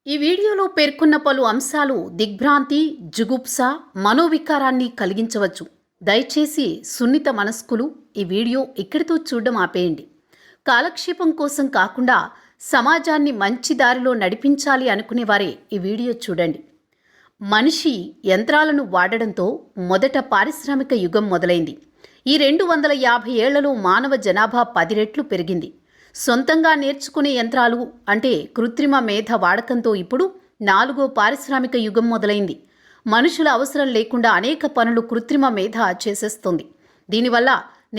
ఈ వీడియోలో పేర్కొన్న పలు అంశాలు దిగ్భ్రాంతి, జుగుప్స, మనోవికారాన్ని కలిగించవచ్చు. దయచేసి సున్నిత మనస్కులు ఈ వీడియో ఇక్కడితో చూడడం ఆపేయండి. కాలక్షేపం కోసం కాకుండా సమాజాన్ని మంచి దారిలో నడిపించాలి అనుకునేవారే ఈ వీడియో చూడండి. మనిషి యంత్రాలను వాడడంతో మొదట పారిశ్రామిక యుగం మొదలైంది. ఈ 250 ఏళ్లలో మానవ జనాభా 10 రెట్లు పెరిగింది. సొంతంగా నేర్చుకునే యంత్రాలు అంటే కృత్రిమ మేధ వాడకంతో ఇప్పుడు 4వ పారిశ్రామిక యుగం మొదలైంది. మనుషుల అవసరం లేకుండా అనేక పనులు కృత్రిమ మేధ చేసేస్తుంది. దీనివల్ల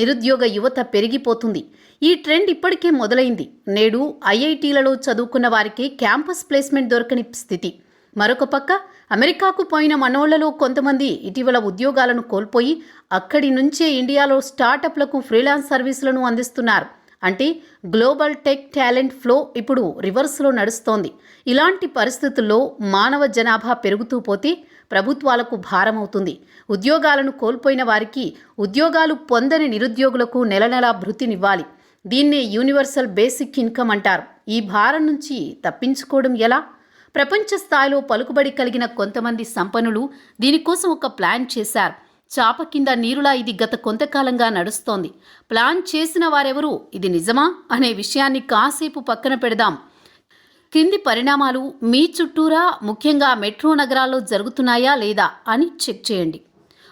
నిరుద్యోగ యువత పెరిగిపోతుంది. ఈ ట్రెండ్ ఇప్పటికే మొదలైంది. నేడు ఐఐటీలలో చదువుకున్న వారికి క్యాంపస్ ప్లేస్మెంట్ దొరకని స్థితి. మరొక పక్క అమెరికాకు పోయిన మనోళ్లలో కొంతమంది ఇటీవల ఉద్యోగాలను కోల్పోయి అక్కడి నుంచే ఇండియాలో స్టార్టప్లకు ఫ్రీలాన్స్ సర్వీసులను అందిస్తున్నారు. అంటే గ్లోబల్ టెక్ టాలెంట్ ఫ్లో ఇప్పుడు రివర్స్లో నడుస్తోంది. ఇలాంటి పరిస్థితుల్లో మానవ జనాభా పెరుగుతూ పోతే ప్రభుత్వాలకు భారమవుతుంది. ఉద్యోగాలను కోల్పోయిన వారికి ఉద్యోగాలు పొందని నిరుద్యోగులకు నెల నెలా భృతినివ్వాలి. దీన్నే యూనివర్సల్ బేసిక్ ఇన్కమ్ అంటారు. ఈ భారం నుంచి తప్పించుకోవడం ఎలా? ప్రపంచ స్థాయిలో పలుకుబడి కలిగిన కొంతమంది సంపన్నులు దీనికోసం ఒక ప్లాన్ చేశారు. చాప కింద నీరులా ఇది గత కొంతకాలంగా నడుస్తోంది. ప్లాన్ చేసిన వారెవరు, ఇది నిజమా అనే విషయాన్ని కాసేపు పక్కన పెడదాం. కింది పరిణామాలు మీ చుట్టూరా, ముఖ్యంగా మెట్రో నగరాల్లో జరుగుతున్నాయా లేదా అని చెక్ చేయండి.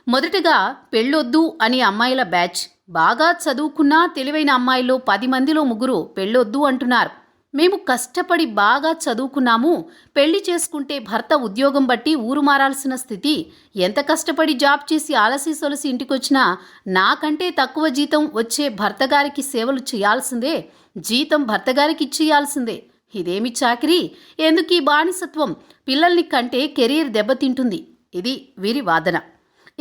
మొదటగా పెళ్ళొద్దు అని అమ్మాయిల బ్యాచ్. బాగా చదువుకున్న తెలివైన అమ్మాయిల్లో 10 మందిలో 3 పెళ్ళొద్దు అంటున్నారు. మేము కష్టపడి బాగా చదువుకున్నాము, పెళ్లి చేసుకుంటే భర్త ఉద్యోగం బట్టి ఊరు మారాల్సిన స్థితి, ఎంత కష్టపడి జాబ్ చేసి ఆలసి సొలసి ఇంటికొచ్చినా నాకంటే తక్కువ జీతం వచ్చే భర్తగారికి సేవలు చేయాల్సిందే, జీతం భర్తగారికి ఇచ్చేయాల్సిందే. ఇదేమి చాకిరీ, ఎందుకీ బానిసత్వం, పిల్లల్ని కంటే కెరీర్ దెబ్బతింటుంది. ఇది వీరి వాదన.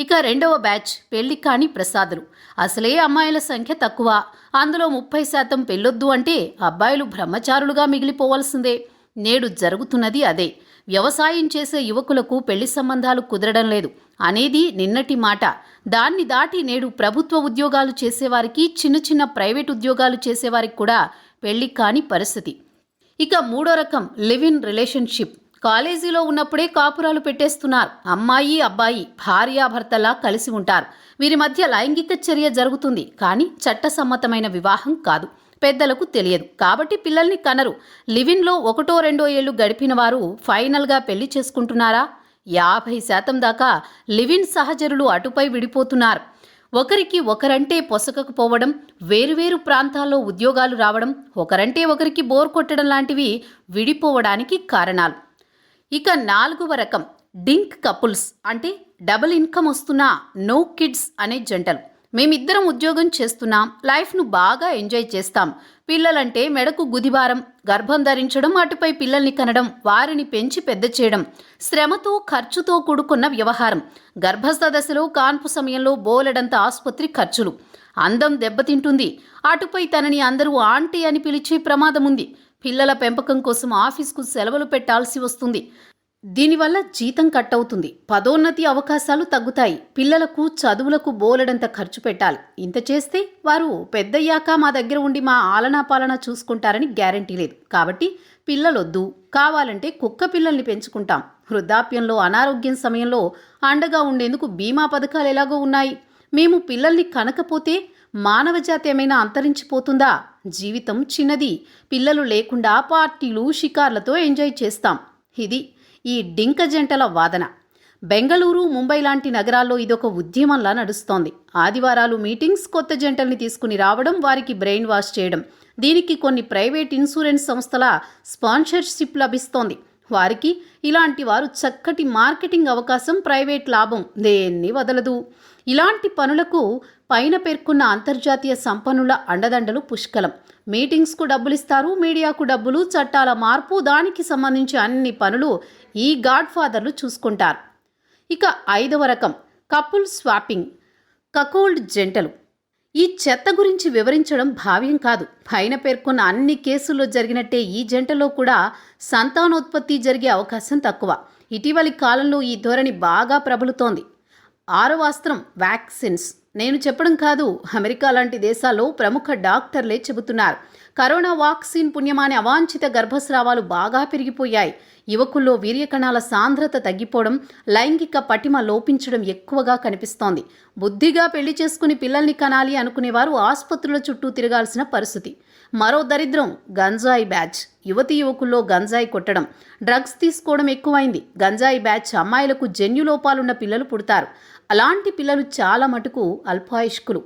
ఇక రెండవ బ్యాచ్ పెళ్లి కాని ప్రసాదులు. అసలే అమ్మాయిల సంఖ్య తక్కువ, అందులో 30% పెళ్ళొద్దు అంటే అబ్బాయిలు బ్రహ్మచారులుగా మిగిలిపోవాల్సిందే. నేడు జరుగుతున్నది అదే. వ్యవసాయం చేసే యువకులకు పెళ్లి సంబంధాలు కుదరడం లేదు అనేది నిన్నటి మాట. దాన్ని దాటి నేడు ప్రభుత్వ ఉద్యోగాలు చేసేవారికి, చిన్న చిన్న ప్రైవేట్ ఉద్యోగాలు చేసేవారికి కూడా పెళ్లి కాని పరిస్థితి. ఇక మూడో రకం లివ్ ఇన్ రిలేషన్షిప్. కాలేజీలో ఉన్నప్పుడే కాపురాలు పెట్టేస్తున్నారు. అమ్మాయి అబ్బాయి భార్యాభర్తలా కలిసి ఉంటారు. వీరి మధ్య లైంగిక చర్య జరుగుతుంది, కానీ చట్టసమ్మతమైన వివాహం కాదు. పెద్దలకు తెలియదు కాబట్టి పిల్లల్ని కనరు. లివిన్లో 1-2 ఏళ్లు గడిపిన వారు ఫైనల్గా పెళ్లి చేసుకుంటున్నారా? 50% దాకా లివిన్ సహచరులు అటుపై విడిపోతున్నారు. ఒకరికి ఒకరంటే పొసగకపోవడం, వేరువేరు ప్రాంతాల్లో ఉద్యోగాలు రావడం, ఒకరంటే ఒకరికి బోర్ కొట్టడం లాంటివి విడిపోవడానికి కారణాలు. ఇక 4వ రకం డింక్ కపుల్స్. అంటే డబుల్ ఇన్కమ్ వస్తున్నా నో కిడ్స్ అనే జంటలు. మేమిద్దరం ఉద్యోగం చేస్తున్నాం, లైఫ్ను బాగా ఎంజాయ్ చేస్తాం. పిల్లలంటే మెడకు గుదివారం, గర్భం ధరించడం, అటుపై పిల్లల్ని కనడం, వారిని పెంచి పెద్ద చేయడం, శ్రమతో ఖర్చుతో కూడుకున్న వ్యవహారం. గర్భస్థ దశలో కాన్పు సమయంలో బోలెడంత ఆసుపత్రి ఖర్చులు. అందం దెబ్బతింటుంది. అటుపై తనని అందరూ ఆంటీ అని పిలిచే ప్రమాదం ఉంది. పిల్లల పెంపకం కోసం ఆఫీస్కు సెలవులు పెట్టాల్సి వస్తుంది. దీనివల్ల జీతం కట్ అవుతుంది. పదోన్నతి అవకాశాలు తగ్గుతాయి. పిల్లలకు చదువులకు బోలెడంత ఖర్చు పెట్టాలి. ఇంత చేస్తే వారు పెద్దయ్యాక మా దగ్గర ఉండి మా ఆలనా పాలన చూసుకుంటారని గ్యారంటీ లేదు. కాబట్టి పిల్లలొద్దు, కావాలంటే కుక్క పిల్లల్ని పెంచుకుంటాం. వృద్ధాప్యంలో, అనారోగ్యం సమయంలో అండగా ఉండేందుకు బీమా పథకాలు ఎలాగో ఉన్నాయి. మేము పిల్లల్ని కనకపోతే మానవజాతి ఏమైనా అంతరించిపోతుందా? జీవితం చిన్నది. పిల్లలు లేకుండా పార్టీలు, షికార్లతో ఎంజాయ్ చేస్తాం. ఇది ఈ డింక జంటల వాదన. బెంగళూరు, ముంబై లాంటి నగరాల్లో ఇదొక ఉద్యమంలా నడుస్తోంది. ఆదివారాలు మీటింగ్స్, కొత్త జంటల్ని తీసుకుని రావడం, వారికి బ్రెయిన్ వాష్ చేయడం. దీనికి కొన్ని ప్రైవేట్ ఇన్సూరెన్స్ సంస్థల స్పాన్సర్షిప్ లభిస్తోంది. వారికి ఇలాంటి వారు చక్కటి మార్కెటింగ్ అవకాశం, ప్రైవేట్ లాభం దేన్ని వదలదు. ఇలాంటి పనులకు పైన పేర్కొన్న అంతర్జాతీయ సంపన్నుల అండదండలు పుష్కలం. మీటింగ్స్కు డబ్బులిస్తారు, మీడియాకు డబ్బులు, చట్టాల మార్పు, దానికి సంబంధించి అన్ని పనులు ఈ గాడ్ ఫాదర్లు చూసుకుంటారు. ఇక 5వ రకం కపుల్ స్వాపింగ్, కకోల్డ్ జంటలు. ఈ చెత్త గురించి వివరించడం భావ్యం కాదు. పైన పేర్కొన్న అన్ని కేసుల్లో జరిగినట్టే ఈ జంటలో కూడా సంతానోత్పత్తి జరిగే అవకాశం తక్కువ. ఇటీవలి కాలంలో ఈ ధోరణి బాగా ప్రబలుతోంది. 6వ అస్త్రం వ్యాక్సిన్స్. నేను చెప్పడం కాదు, అమెరికా లాంటి దేశాల్లో ప్రముఖ డాక్టర్లే చెబుతున్నారు. కరోనా వాక్సిన్ పుణ్యమాని అవాంఛిత గర్భస్రావాలు బాగా పెరిగిపోయాయి. యువకుల్లో వీర్యకణాల సాంద్రత తగ్గిపోవడం, లైంగిక పటిమ లోపించడం ఎక్కువగా కనిపిస్తోంది. బుద్ధిగా పెళ్లి చేసుకుని పిల్లల్ని కనాలి అనుకునేవారు ఆసుపత్రుల చుట్టూ తిరగాల్సిన పరిస్థితి. మరో దరిద్రం గంజాయి బ్యాచ్. యువతీ యువకుల్లో గంజాయి కొట్టడం, డ్రగ్స్ తీసుకోవడం ఎక్కువైంది. గంజాయి బ్యాచ్ అమ్మాయిలకు జన్యులోపాలున్న పిల్లలు పుడతారు. అలాంటి పిల్లలు చాలా మటుకు అల్పాయుష్కులు.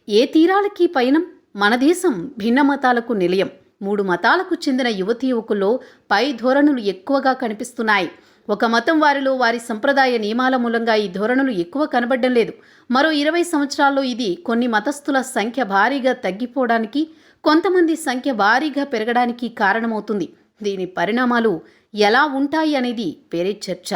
ఏ తీరాలకి పయనం? మన దేశం భిన్న మతాలకు నిలయం. 3 మతాలకు చెందిన యువతీ యువకుల్లో పై ధోరణులు ఎక్కువగా కనిపిస్తున్నాయి. ఒక మతం వారిలో వారి సంప్రదాయ నియమాల మూలంగా ఈ ధోరణులు ఎక్కువ కనబడడం లేదు. మరో 20 సంవత్సరాల్లో ఇది కొన్ని మతస్థుల సంఖ్య భారీగా తగ్గిపోవడానికి, కొంతమంది సంఖ్య భారీగా పెరగడానికి కారణమవుతుంది. దీని పరిణామాలు ఎలా ఉంటాయి అనేది వేరే చర్చ.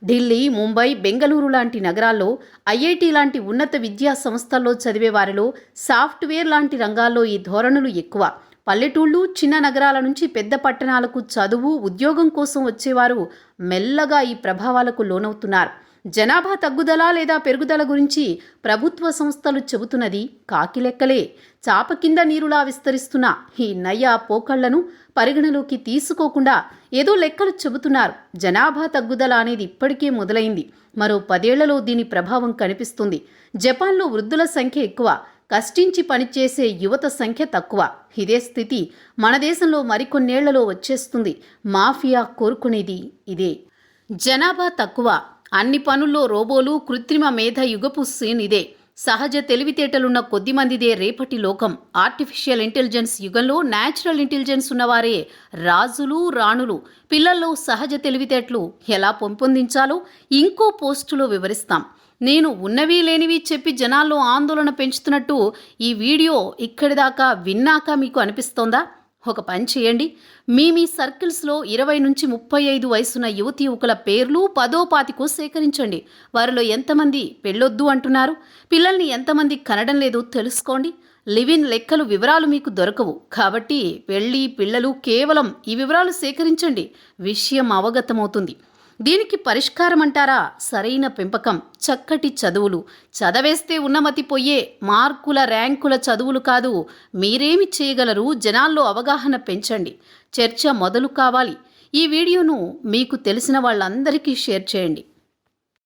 ఢిల్లీ, ముంబై, బెంగళూరు లాంటి నగరాల్లో, ఐఐటి లాంటి ఉన్నత విద్యా సంస్థల్లో చదివే వారిలో సాఫ్ట్వేర్ లాంటి రంగాల్లో ఈ ధోరణులు ఎక్కువ. పల్లెటూళ్ళు, చిన్న నగరాల నుంచి పెద్ద పట్టణాలకు చదువు, ఉద్యోగం కోసం వచ్చేవారు మెల్లగా ఈ ప్రభావాలకు లోనవుతున్నారు. జనాభా తగ్గుదల లేదా పెరుగుదల గురించి ప్రభుత్వ సంస్థలు చెబుతున్నది కాకిలెక్కలే. చాప కింద నీరులా విస్తరిస్తున్న ఈ నయ్య పోకళ్లను పరిగణలోకి తీసుకోకుండా ఏదో లెక్కలు చెబుతున్నారు. జనాభా తగ్గుదల అనేది ఇప్పటికే మొదలైంది. మరో 10 ఏళ్లలో దీని ప్రభావం కనిపిస్తుంది. జపాన్లో వృద్ధుల సంఖ్య ఎక్కువ, కష్టించి పనిచేసే యువత సంఖ్య తక్కువ. ఇదే స్థితి మన దేశంలో మరికొన్నేళ్లలో వచ్చేస్తుంది. మాఫియా కోరుకునేది ఇదే. జనాభా తక్కువ, అన్ని పనుల్లో రోబోలు, కృత్రిమ మేధ యుగపు సీన్ ఇదే. సహజ తెలివితేటలున్న కొద్దిమందిదే రేపటి లోకం. ఆర్టిఫిషియల్ ఇంటెలిజెన్స్ యుగంలో న్యాచురల్ ఇంటెలిజెన్స్ ఉన్నవారే రాజులు, రాణులు. పిల్లల్లో సహజ తెలివితేటలు ఎలా పెంపొందించాలో ఇంకో పోస్టులో వివరిస్తాం. నేను ఉన్నవి లేనివి చెప్పి జనాల్లో ఆందోళన పెంచుతున్నట్టు ఈ వీడియో ఇక్కడి దాకా విన్నాక మీకు అనిపిస్తోందా? ఒక పని చేయండి. మీ సర్కిల్స్లో 20 నుంచి 35 వయసున్న యువతి యువకుల పేర్లు 10ో 25కో సేకరించండి. వారిలో ఎంతమంది పెళ్ళొద్దు అంటున్నారు, పిల్లల్ని ఎంతమంది కనడం లేదో తెలుసుకోండి. లివ్-ఇన్ లెక్కలు వివరాలు మీకు దొరకవు కాబట్టి పెళ్ళి, పిల్లలు కేవలం ఈ వివరాలు సేకరించండి. విషయం అవగతమవుతుంది. దీనికి పరిష్కారం అంటారా? సరైన పెంపకం, చక్కటి చదువులు. చదవేస్తే ఉన్నమతి పోయే మార్కుల, ర్యాంకుల చదువులు కాదు. మీరేమి చేయగలరు? జనాల్లో అవగాహన పెంచండి. చర్చ మొదలు కావాలి. ఈ వీడియోను మీకు తెలిసిన వాళ్ళందరికీ షేర్ చేయండి.